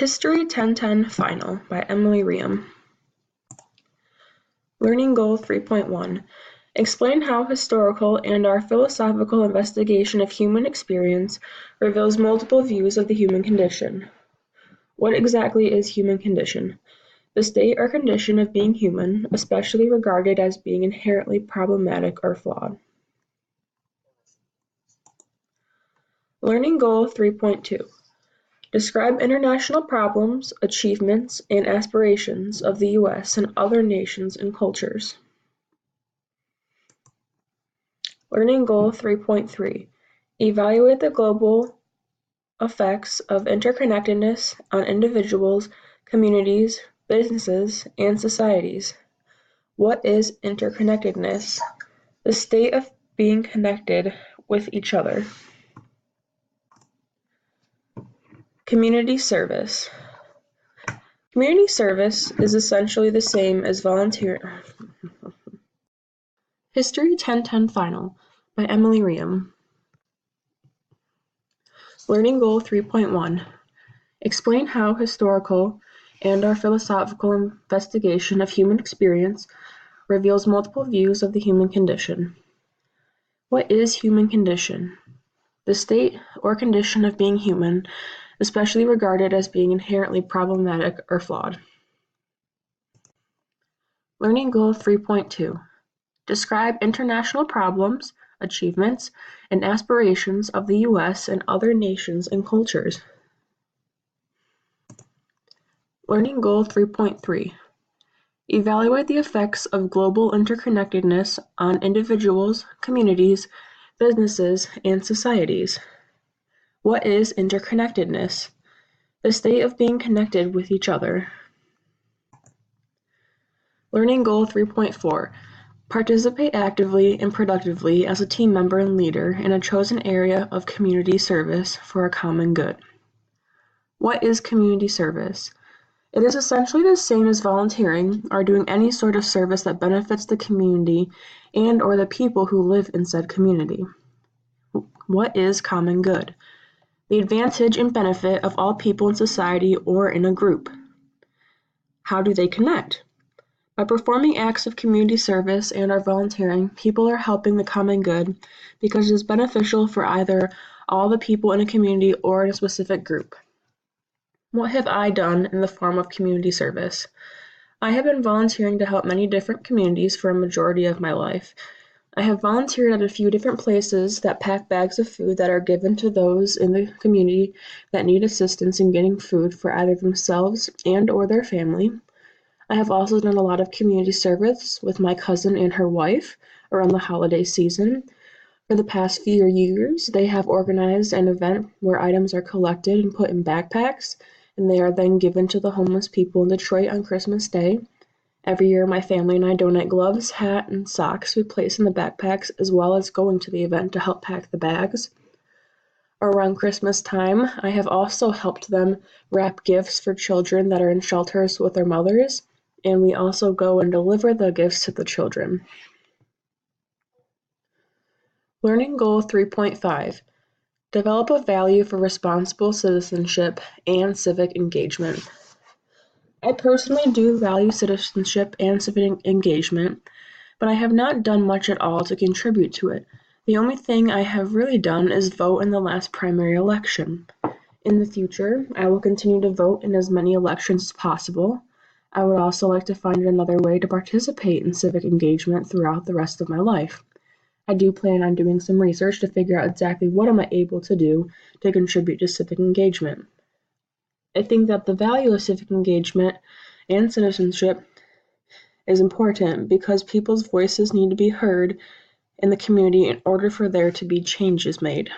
History 1010 Final by Emily Ream. Learning Goal 3.1 Explain how historical and our philosophical investigation of human experience reveals multiple views of the human condition. What exactly is human condition? The state or condition of being human, especially regarded as being inherently problematic or flawed. Learning Goal 3.2 Describe international problems, achievements, and aspirations of the U.S. and other nations and cultures. Learning Goal 3.3 Evaluate the global effects of interconnectedness on individuals, communities, businesses, and societies. What is interconnectedness? The state of being connected with each other. Community service. Community service is essentially the same as volunteering. History 1010 Final by Emily Ream. Learning Goal 3.1 Explain how historical and our philosophical investigation of human experience reveals multiple views of the human condition. What is human condition? The state or condition of being human, especially regarded as being inherently problematic or flawed. Learning Goal 3.2 Describe international problems, achievements, and aspirations of the U.S. and other nations and cultures. Learning Goal 3.3 Evaluate the effects of global interconnectedness on individuals, communities, businesses, and societies. What is interconnectedness? The state of being connected with each other. Learning Goal 3.4 Participate actively and productively as a team member and leader in a chosen area of community service for a common good. What is community service? It is essentially the same as volunteering or doing any sort of service that benefits the community and or the people who live in said community. What is common good? The advantage and benefit of all people in society or in a group. How do they connect? By performing acts of community service and or volunteering, people are helping the common good because it is beneficial for either all the people in a community or in a specific group. What have I done in the form of community service? I have been volunteering to help many different communities for a majority of my life. I have volunteered at a few different places that pack bags of food that are given to those in the community that need assistance in getting food for either themselves and or their family. I have also done a lot of community service with my cousin and her wife around the holiday season. For the past few years, they have organized an event where items are collected and put in backpacks, and they are then given to the homeless people in Detroit on Christmas Day. Every year, my family and I donate gloves, hat, and socks we place in the backpacks, as well as going to the event to help pack the bags. Around Christmas time, I have also helped them wrap gifts for children that are in shelters with their mothers, and we also go and deliver the gifts to the children. Learning Goal 3.5 Develop a value for responsible citizenship and civic engagement. I personally do value citizenship and civic engagement, but I have not done much at all to contribute to it. The only thing I have really done is vote in the last primary election. In the future, I will continue to vote in as many elections as possible. I would also like to find another way to participate in civic engagement throughout the rest of my life. I do plan on doing some research to figure out exactly what am I able to do to contribute to civic engagement. I think that the value of civic engagement and citizenship is important because people's voices need to be heard in the community in order for there to be changes made.